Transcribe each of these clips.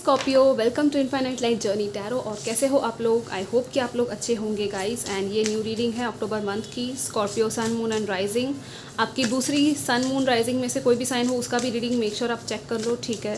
Scorpio, welcome to infinite light journey tarot. और कैसे हो आप लोग? आई होप कि आप लोग अच्छे होंगे गाइस। एंड ये न्यू रीडिंग है अक्टूबर मंथ की, Scorpio sun moon and rising. आपकी दूसरी सन मून राइजिंग में से कोई भी साइन हो उसका भी रीडिंग मेक श्योर आप चेक कर लो, ठीक है?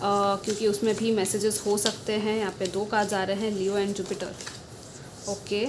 क्योंकि उसमें भी मैसेजेस हो सकते हैं। यहाँ पे 2 कार्ड्स आ रहे हैं, लियो एंड जुपिटर। ओके,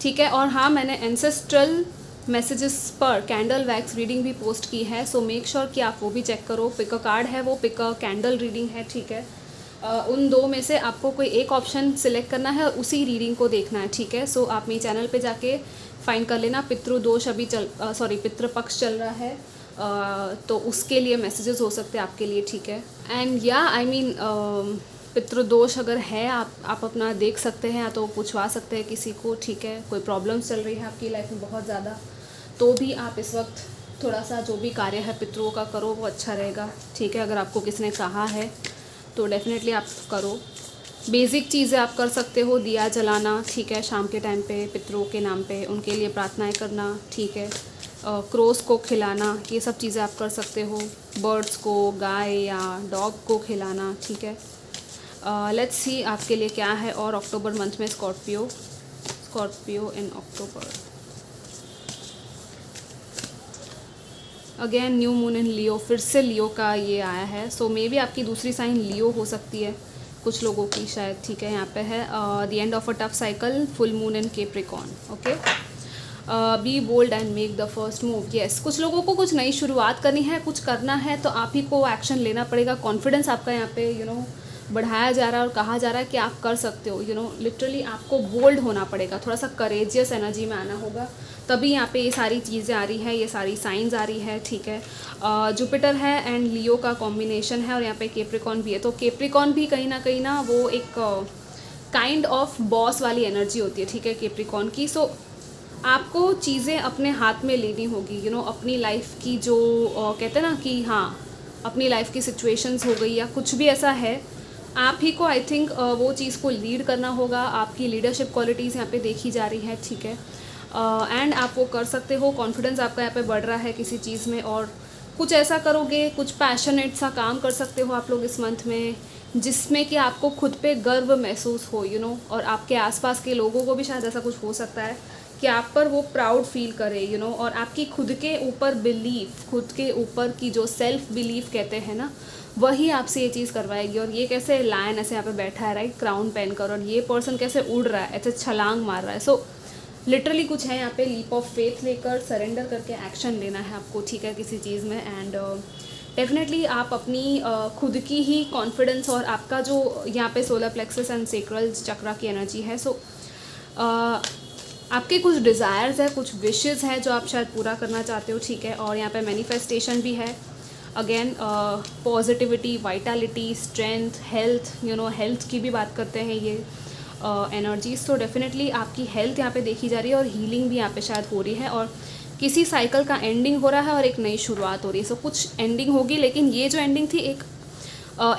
ठीक है। और हाँ, मैंने एंसेस्ट्रल मैसेजेस पर कैंडल वैक्स रीडिंग भी पोस्ट की है, सो मेक श्योर कि आप वो भी चेक करो। पिक अ कार्ड है, वो पिक अ कैंडल रीडिंग है, ठीक है? उन 2 में से आपको कोई एक ऑप्शन सिलेक्ट करना है और उसी रीडिंग को देखना है, ठीक है? सो आप मेरे चैनल पे जाके फाइंड कर लेना। पितृदोष अभी पितृपक्ष चल रहा है, तो उसके लिए मैसेजेस हो सकते हैं आपके लिए, ठीक है? एंड या आई मीन पितृदोष अगर है, आप अपना देख सकते हैं या तो पूछवा सकते हैं किसी को, ठीक है? कोई प्रॉब्लम चल रही है आपकी लाइफ में बहुत ज़्यादा, तो भी आप इस वक्त थोड़ा सा जो भी कार्य है पितरों का करो, वो अच्छा रहेगा, ठीक है? अगर आपको किसी ने कहा है तो डेफिनेटली आप करो। बेसिक चीज़ें आप कर सकते हो, दिया जलाना, ठीक है? शाम के टाइम पे पितरों के नाम पे उनके लिए प्रार्थनाएं करना, ठीक है? क्रोस को खिलाना, ये सब चीज़ें आप कर सकते हो। बर्ड्स को, गाय या डॉग को खिलाना, ठीक है? लेट्स सी आपके लिए क्या है। और अक्टूबर मंथ में Scorpio in October, again new moon in Leo, फिर से लियो का ये आया है। सो मे बी आपकी दूसरी साइन लियो हो सकती है कुछ लोगों की शायद, ठीक है? यहाँ पे है the end of a tough cycle, full moon in Capricorn. Okay, be bold and make the first move. Yes, कुछ लोगों को कुछ नई शुरुआत करनी है, कुछ करना है, तो आप ही को एक्शन लेना पड़ेगा। कॉन्फिडेंस आपका यहाँ पे बढ़ाया जा रहा है और कहा जा रहा है कि आप कर सकते हो। लिटरली आपको बोल्ड होना पड़ेगा, थोड़ा सा करेजियस एनर्जी में आना होगा, तभी यहाँ पे ये सारी चीज़ें आ रही है, ये सारी साइंस आ रही है, ठीक है? जुपिटर है एंड लियो का कॉम्बिनेशन है और यहाँ पे कैप्रिकॉर्न भी है। तो कैप्रिकॉर्न भी कहीं ना वो एक काइंड ऑफ बॉस वाली एनर्जी होती है, ठीक है? कैप्रिकॉर्न की। सो आपको चीज़ें अपने हाथ में लेनी होगी, अपनी लाइफ की जो कहते हैं ना कि हाँ, अपनी लाइफ की सिचुएशंस हो गई या कुछ भी ऐसा है, आप ही को आई थिंक वो चीज़ को लीड करना होगा। आपकी लीडरशिप क्वालिटीज़ यहाँ पे देखी जा रही है, ठीक है? एंड आप वो कर सकते हो। कॉन्फिडेंस आपका यहाँ पे बढ़ रहा है किसी चीज़ में, और कुछ ऐसा करोगे, कुछ पैशनेट सा काम कर सकते हो आप लोग इस मंथ में, जिसमें कि आपको खुद पे गर्व महसूस हो, और आपके आसपास के लोगों को भी शायद ऐसा कुछ हो सकता है कि आप पर वो प्राउड फील करे, और आपकी खुद के ऊपर बिलीफ, खुद के ऊपर की जो सेल्फ बिलीफ कहते हैं ना, वही आपसे ये चीज़ करवाएगी। और ये कैसे लायन ऐसे यहाँ पे बैठा है, राइट, क्राउन पहनकर, और ये पर्सन कैसे उड़ रहा है, ऐसे छलांग मार रहा है। सो लिटरली कुछ है यहाँ पे, लीप ऑफ फेथ लेकर सरेंडर करके एक्शन लेना है आपको, ठीक है, किसी चीज़ में। एंड डेफिनेटली आप अपनी खुद की ही कॉन्फिडेंस और आपका जो यहाँ पे सोलर प्लेक्सस एंड सेक्रल चक्रा की एनर्जी है, सो आपके कुछ डिज़ायर्स है, कुछ विशेस है जो आप शायद पूरा करना चाहते हो, ठीक है? और यहाँ पे मैनिफेस्टेशन भी है। Again positivity, Vitality, strength, health, health की भी बात करते हैं ये एनर्जीज। तो डेफिनेटली आपकी हेल्थ यहाँ पे देखी जा रही है और हीलिंग भी यहाँ पे शायद हो रही है, और किसी साइकिल का एंडिंग हो रहा है और एक नई शुरुआत हो रही है। सो कुछ एंडिंग होगी, लेकिन ये जो एंडिंग थी एक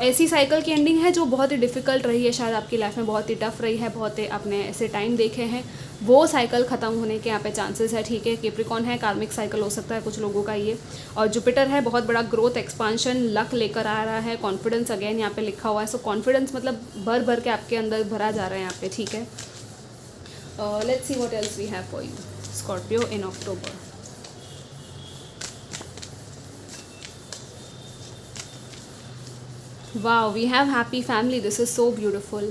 ऐसी साइकिल की एंडिंग है जो बहुत ही डिफ़िकल्ट रही है शायद आपकी लाइफ में, बहुत ही टफ रही है, बहुत ही आपने ऐसे टाइम देखे हैं। वो साइकिल ख़त्म होने के यहाँ पे चांसेस है, ठीक है? कैप्रिकॉर्न है, कार्मिक साइकिल हो सकता है कुछ लोगों का ये। और जुपिटर है, बहुत बड़ा ग्रोथ, एक्सपांशन, लक लेकर आ रहा है। कॉन्फिडेंस अगेन यहाँ पे लिखा हुआ है। सो कॉन्फिडेंस मतलब भर भर के आपके अंदर भरा जा रहा है यहाँ पे, ठीक है? Let's see what else we have for you Scorpio in October. Wow, we have happy family. This is so beautiful.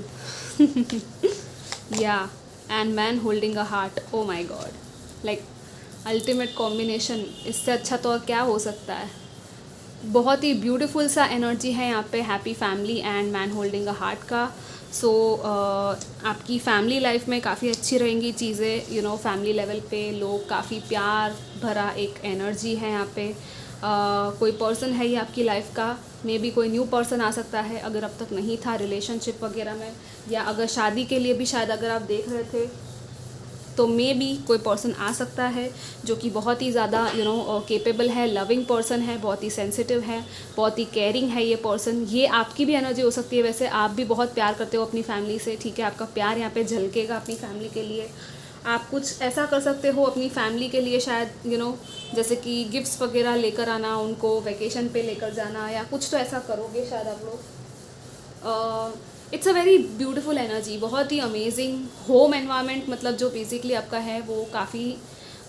Yeah, and man holding a heart. Oh my God, like ultimate combination. इससे अच्छा तो और क्या हो सकता है? बहुत ही beautiful सा एनर्जी है यहाँ पे, happy family and man holding a heart का। सो आपकी फैमिली लाइफ में काफ़ी अच्छी रहेंगी चीज़ें, फैमिली लेवल पे लोग, काफ़ी प्यार भरा एक एनर्जी है यहाँ पे। कोई पर्सन है ये आपकी लाइफ का, मे बी कोई न्यू पर्सन आ सकता है अगर अब तक नहीं था रिलेशनशिप वगैरह में, या अगर शादी के लिए भी शायद अगर आप देख रहे थे तो मे बी कोई पर्सन आ सकता है जो कि बहुत ही ज़्यादा केपेबल है, लविंग पर्सन है, बहुत ही सेंसिटिव है, बहुत ही केयरिंग है ये पर्सन। ये आपकी भी एनर्जी हो सकती है, वैसे आप भी बहुत प्यार करते हो अपनी फैमिली से, ठीक है? आपका प्यार यहाँ पे झलकेगा अपनी फैमिली के लिए। आप कुछ ऐसा कर सकते हो अपनी फैमिली के लिए, शायद जैसे कि गिफ्ट्स वगैरह लेकर आना, उनको वैकेशन पे लेकर जाना, या कुछ तो ऐसा करोगे शायद आप लोग। It's a very beautiful energy, बहुत ही अमेजिंग होम एनवायरनमेंट, मतलब जो बेसिकली आपका है वो काफ़ी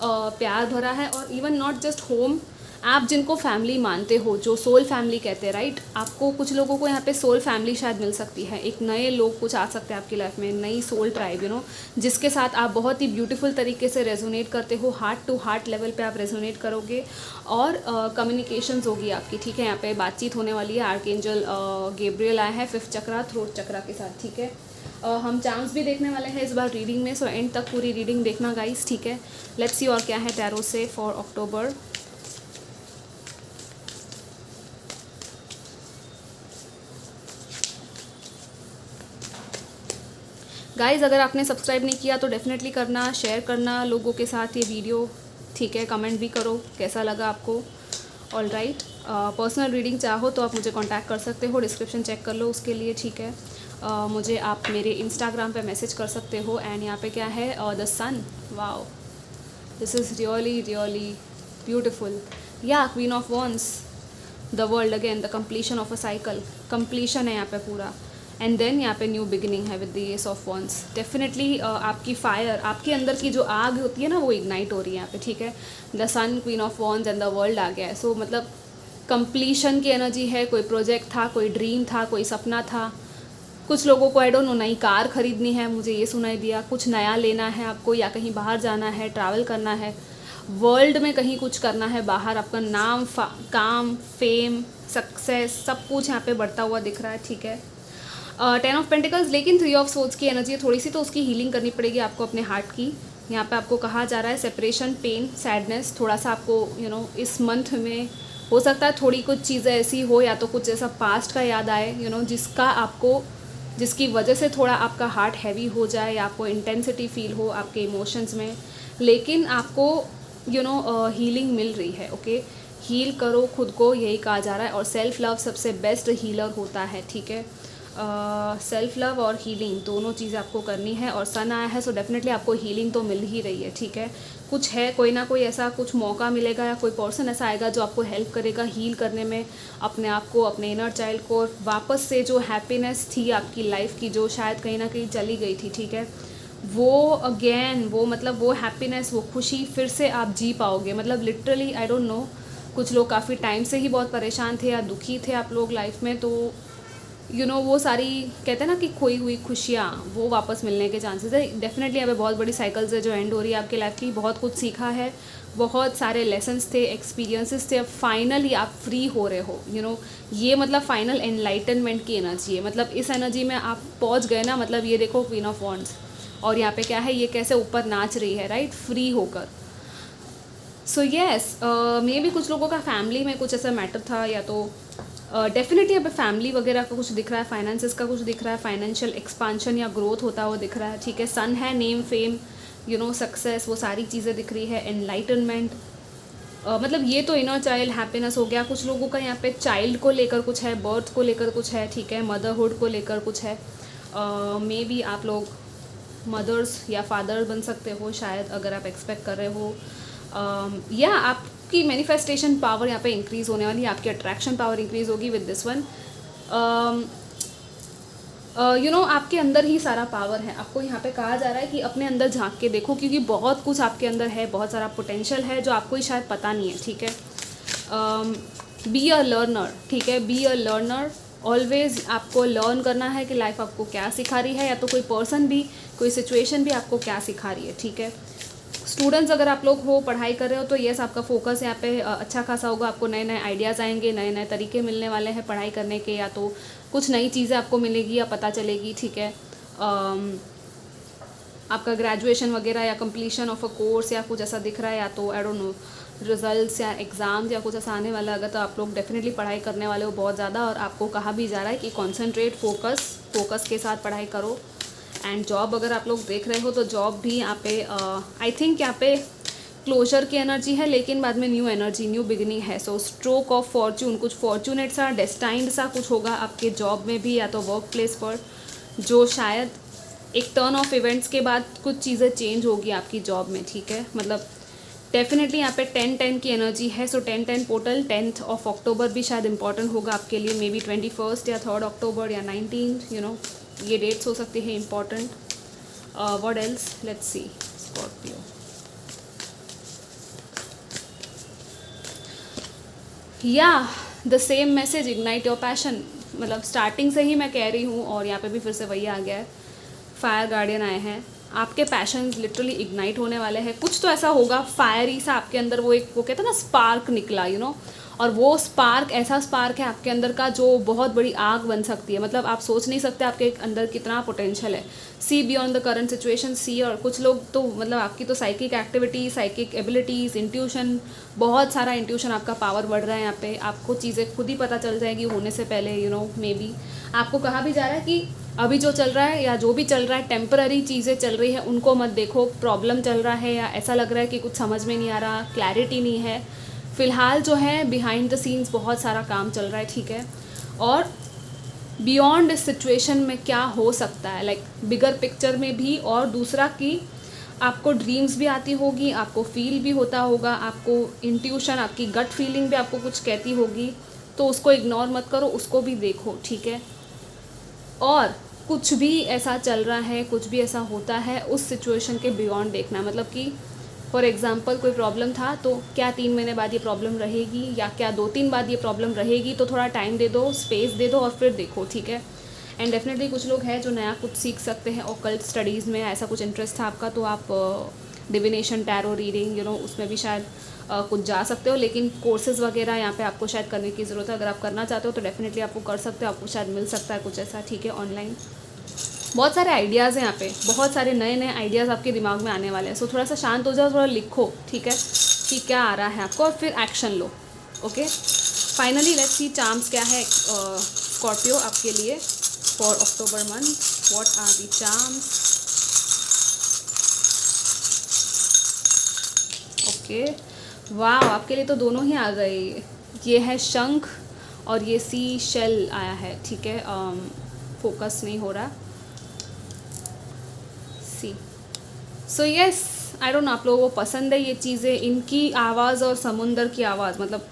प्यार भरा है। और इवन नॉट जस्ट होम, आप जिनको फैमिली मानते हो, जो सोल फैमिली कहते हैं, राइट, आपको कुछ लोगों को यहाँ पे सोल फैमिली शायद मिल सकती है। एक नए लोग कुछ आ सकते हैं आपकी लाइफ में, नई सोल ट्राइब जिसके साथ आप बहुत ही ब्यूटीफुल तरीके से रेजोनेट करते हो, हार्ट टू हार्ट लेवल पे आप रेजोनेट करोगे, और कम्युनिकेशंस होगी आपकी, ठीक है। यहाँ पे बातचीत होने वाली है। आर्कएंजल गैब्रियल आया है 5th चक्रा, थ्रोट चक्रा के साथ, ठीक है। हम चांस भी देखने वाले हैं इस बार रीडिंग में, सो एंड तक पूरी रीडिंग देखना गाइस, ठीक है। लेट्स सी और क्या है टैरो से फॉर अक्टूबर। गाइज़ अगर आपने सब्सक्राइब नहीं किया तो डेफिनेटली करना, शेयर करना लोगों के साथ ये वीडियो, ठीक है। कमेंट भी करो कैसा लगा आपको। ऑल राइट, पर्सनल रीडिंग चाहो तो आप मुझे कांटेक्ट कर सकते हो, डिस्क्रिप्शन चेक कर लो उसके लिए, ठीक है। मुझे आप मेरे इंस्टाग्राम पे मैसेज कर सकते हो। एंड यहाँ पे क्या है, the sun, wow, this is really really beautiful. या queen of wands, the world again, the completion of a cycle, completion है यहाँ पे पूरा। एंड देन यहाँ पे न्यू बिगिनिंग है with the ace of wands. Definitely आपकी फायर, आपके अंदर की जो आग होती है ना, वो इग्नाइट हो रही है यहाँ पे, ठीक है। The sun, queen of wands and the world आ गया है। सो मतलब कंप्लीशन की एनर्जी है। कोई प्रोजेक्ट था, कोई ड्रीम था, कोई सपना था। कुछ लोगों को आई डोंट नो नई कार खरीदनी है, मुझे ये सुनाई दिया। कुछ नया लेना है आपको, या कहीं बाहर जाना है, ट्रैवल करना है, वर्ल्ड में कहीं कुछ करना है बाहर। आपका नाम, काम, फेम, सक्सेस, सब कुछ यहाँ पे बढ़ता हुआ दिख रहा है, ठीक है। 10 ऑफ पेंटिकल्स, लेकिन 3 ऑफ सोर्ड्स की एनर्जी है थोड़ी सी, तो उसकी हीलिंग करनी पड़ेगी आपको अपने हार्ट की। यहाँ पे आपको कहा जा रहा है सेपरेशन, पेन, सैडनेस, थोड़ा सा आपको इस मंथ में हो सकता है थोड़ी कुछ चीज़ें ऐसी हो, या तो कुछ ऐसा पास्ट का याद आए जिसकी वजह से थोड़ा आपका हार्ट हैवी हो जाए, या आपको इंटेंसिटी फील हो आपके इमोशंस में। लेकिन आपको हीलिंग मिल रही है, ओके। हील करो खुद को, यही कहा जा रहा है। और सेल्फ लव सबसे बेस्ट हीलर होता है, ठीक है। सेल्फ लव और हीलिंग दोनों चीज़ें आपको करनी है। और सन आया है, सो डेफिनेटली आपको हीलिंग तो मिल ही रही है, ठीक है। कुछ है, कोई ना कोई ऐसा कुछ मौका मिलेगा, या कोई पर्सन ऐसा आएगा जो आपको हेल्प करेगा हील करने में अपने आप को, अपने इनर चाइल्ड को। वापस से जो हैप्पीनेस थी आपकी लाइफ की, जो शायद कहीं ना कहीं चली गई थी, ठीक है, वो अगेन, वो मतलब वो हैप्पीनेस, वो खुशी फिर से आप जी पाओगे। मतलब लिटरली आई डोंट नो, कुछ लोग काफ़ी टाइम से ही बहुत परेशान थे या दुखी थे आप लोग लाइफ में, तो वो सारी कहते हैं ना कि खोई हुई खुशियाँ, वो वापस मिलने के चांसेस है। डेफिनेटली यहाँ पे बहुत बड़ी साइकिल्स है जो एंड हो रही है आपकी लाइफ की। बहुत कुछ सीखा है, बहुत सारे लेसन्स थे, एक्सपीरियंसेस थे, अब फाइनली आप फ्री हो रहे हो। ये मतलब फाइनल एनलाइटनमेंट की एनर्जी है। मतलब इस एनर्जी में आप पहुँच गए ना, मतलब ये देखो क्वीन ऑफ वॉन्ड्स, और यहाँ पे क्या है, ये कैसे ऊपर नाच रही है, राइट, फ्री होकर। सो येस, मे भी कुछ लोगों का फैमिली में कुछ ऐसा मैटर था, या तो डेफिनेटली अब फैमिली वगैरह का कुछ दिख रहा है, फाइनेंसेस का कुछ दिख रहा है, फाइनेंशियल एक्सपांशन या ग्रोथ होता हुआ दिख रहा है, ठीक है। सन है, नेम, फेम, सक्सेस, वो सारी चीज़ें दिख रही है। एनलाइटनमेंट, मतलब ये तो इनर चाइल्ड हैप्पीनेस हो गया। कुछ लोगों का यहाँ पे चाइल्ड को लेकर कुछ है, बर्थ को लेकर कुछ है, ठीक है, मदरहुड को लेकर कुछ है। मे बी आप लोग मदर्स या फादर बन सकते हो शायद, अगर आप एक्सपेक्ट कर रहे हो। या आपकी मैनिफेस्टेशन पावर यहाँ पे इंक्रीज़ होने वाली है, आपकी अट्रैक्शन पावर इंक्रीज़ होगी विद दिस वन। आपके अंदर ही सारा पावर है। आपको यहाँ पे कहा जा रहा है कि अपने अंदर झांक के देखो, क्योंकि बहुत कुछ आपके अंदर है, बहुत सारा पोटेंशियल है जो आपको ही शायद पता नहीं है, ठीक है। बी अ लर्नर, ठीक है, बी अ लर्नर। ऑलवेज आपको लर्न करना है कि लाइफ आपको क्या सिखा रही है, या तो कोई पर्सन भी, कोई सिचुएशन भी आपको क्या सिखा रही है, ठीक है। स्टूडेंट्स अगर आप लोग हो, पढ़ाई कर रहे हो, तो येस आपका फोकस यहाँ पे अच्छा खासा होगा। आपको नए नए आइडियाज़ आएंगे, नए नए तरीके मिलने वाले हैं पढ़ाई करने के, या तो कुछ नई चीज़ें आपको मिलेगी या पता चलेगी, ठीक है। आपका ग्रेजुएशन वगैरह या कंप्लीशन ऑफ अ कोर्स या कुछ ऐसा दिख रहा है, या तो आई डोंट नो रिजल्ट्स या एग्ज़ाम्स या कुछ ऐसा आने वाला। अगर तो आप लोग डेफिनेटली पढ़ाई करने वाले हो बहुत ज़्यादा, और आपको कहा भी जा रहा है कि कॉन्सेंट्रेट, फोकस के साथ पढ़ाई करो। एंड जॉब अगर आप लोग देख रहे हो तो जॉब भी यहाँ पे आई थिंक यहाँ पे क्लोजर की एनर्जी है, लेकिन बाद में न्यू एनर्जी, न्यू बिगिनिंग है। सो स्ट्रोक ऑफ फॉर्च्यून, कुछ फॉर्चुनेट सा, डेस्टाइंड सा कुछ होगा आपके जॉब में भी, या तो वर्क प्लेस पर, जो शायद एक टर्न ऑफ इवेंट्स के बाद कुछ चीज़ें चेंज होगी आपकी जॉब में, ठीक है। मतलब डेफिनेटली यहाँ पे 10-10 की एनर्जी है। सो 10-10 पोर्टल 10th ऑफ अक्टूबर भी शायद इंपॉर्टेंट होगा आपके लिए, मे बी 21st या 3rd अक्टूबर या 19th, ये डेट्स हो सकती है important. What else, let's see. Scorpio, या the same message, ignite your passion. मतलब स्टार्टिंग से ही मैं कह रही हूँ और यहाँ पे भी फिर से वही आ गया है। फायर गार्डियन आए हैं, आपके पैशन लिटरली इग्नाइट होने वाले हैं। कुछ तो ऐसा होगा फायरी सा आपके अंदर, वो कहते हैं ना स्पार्क निकला, और वो स्पार्क ऐसा स्पार्क है आपके अंदर का जो बहुत बड़ी आग बन सकती है। मतलब आप सोच नहीं सकते आपके अंदर कितना पोटेंशियल है। See beyond the current situation, सी। और कुछ लोग तो मतलब आपकी तो psychic activity, psychic abilities, intuition, बहुत सारा इंट्यूशन आपका पावर बढ़ रहा है यहाँ पे। आपको चीज़ें खुद ही पता चल जाएगी होने से पहले, मे बी आपको कहा भी जा रहा है कि अभी जो चल रहा है या जो भी चल रहा है टेम्पररी चीज़ें चल रही है, उनको मत देखो। प्रॉब्लम चल रहा है या ऐसा लग रहा है कि कुछ समझ में नहीं आ रहा, क्लैरिटी नहीं है, फ़िलहाल जो है बिहाइंड द सीन्स बहुत सारा काम चल रहा है, ठीक है। और बियॉन्ड इस सिचुएशन में क्या हो सकता है, लाइक बिगर पिक्चर में भी। और दूसरा कि आपको ड्रीम्स भी आती होगी, आपको फील भी होता होगा, आपको इंट्यूशन, आपकी गट फीलिंग भी आपको कुछ कहती होगी, तो उसको इग्नोर मत करो, उसको भी देखो, ठीक है। और कुछ भी ऐसा चल रहा है, कुछ भी ऐसा होता है, उस सिचुएशन के बियॉन्ड देखना। मतलब कि फॉर एग्ज़ाम्पल कोई प्रॉब्लम था, तो क्या 3 महीने बाद ये प्रॉब्लम रहेगी या क्या 2-3 बाद ये प्रॉब्लम रहेगी, तो थोड़ा टाइम दे दो, स्पेस दे दो और फिर देखो, ठीक है। एंड डेफिनेटली कुछ लोग हैं जो नया कुछ सीख सकते हैं, ऑकल्ट स्टडीज़ में ऐसा कुछ इंटरेस्ट था आपका, तो आप डिविनेशन, टैरो रीडिंग, उसमें भी शायद कुछ जा सकते हो। लेकिन कोर्सेज़ वगैरह यहाँ पे आपको शायद करने की ज़रूरत है। अगर आप करना चाहते हो तो डेफिनेटली आपको कर सकते हो, आपको शायद मिल सकता है कुछ ऐसा, ठीक है, ऑनलाइन। बहुत सारे आइडियाज़ हैं यहाँ पे, बहुत सारे नए नए आइडियाज़ आपके दिमाग में आने वाले हैं। सो थोड़ा सा शांत हो जाओ, थोड़ा लिखो, ठीक है, कि क्या आ रहा है आपको, और फिर एक्शन लो, okay. Finally let's see charms क्या है स्कॉर्पियो आपके लिए for October month. What are the charms? Okay, वाह, आपके लिए तो दोनों ही आ गए। ये है शंख और ये सी शेल आया है, ठीक है। फोकस नहीं हो रहा। See so yes, I don't know आप लोगों को पसंद है ये चीज़ें, इनकी आवाज़ और समुंदर की आवाज़। मतलब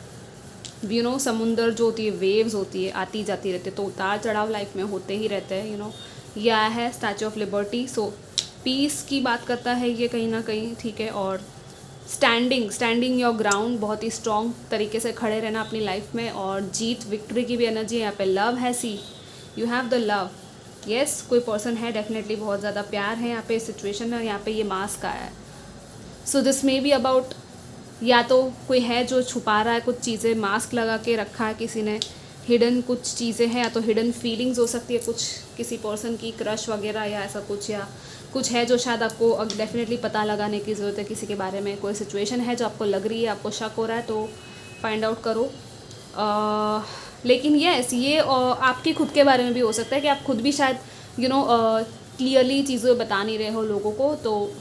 समुंदर जो होती है, वेव्स होती है, आती जाती रहती है, तो उतार चढ़ाव लाइफ में होते ही रहते हैं, ये आया है Statue of Liberty. So peace की बात करता है ये कहीं ना कहीं, ठीक है। और स्टैंडिंग योर ग्राउंड, बहुत ही स्ट्रॉन्ग तरीके से खड़े रहना अपनी लाइफ में, और जीत, विक्ट्री की भी एनर्जी यहाँ पे। लव है, see you have the love, yes. कोई पर्सन है, डेफिनेटली बहुत ज़्यादा प्यार है यहाँ पे सिचुएशन में, और यहाँ पे ये मास्क आया है। So this may be about, या तो कोई है जो छुपा रहा है कुछ चीज़ें, मास्क लगा के रखा है किसी ने, हिडन कुछ चीज़ें हैं, या तो हिडन फीलिंग्स हो सकती है कुछ किसी पर्सन की, क्रश वगैरह या ऐसा कुछ, या कुछ है जो शायद आपको डेफिनेटली पता लगाने की ज़रूरत है किसी के बारे में। कोई सिचुएशन है जो आपको लग रही है, आपको शक हो रहा है, तो फाइंड आउट करो। लेकिन ये आपके खुद के बारे में भी हो सकता है कि आप खुद भी शायद क्लियरली चीज़ें बता नहीं रहे हो लोगों को, तो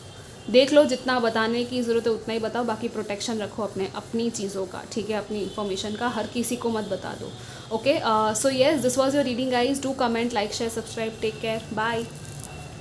देख लो, जितना बताने की ज़रूरत है उतना ही बताओ, बाकी प्रोटेक्शन रखो अपनी चीज़ों का, ठीक है, अपनी इन्फॉर्मेशन का, हर किसी को मत बता दो, okay. So yes, this was your reading guys. Do comment, like, share, subscribe, take care, bye.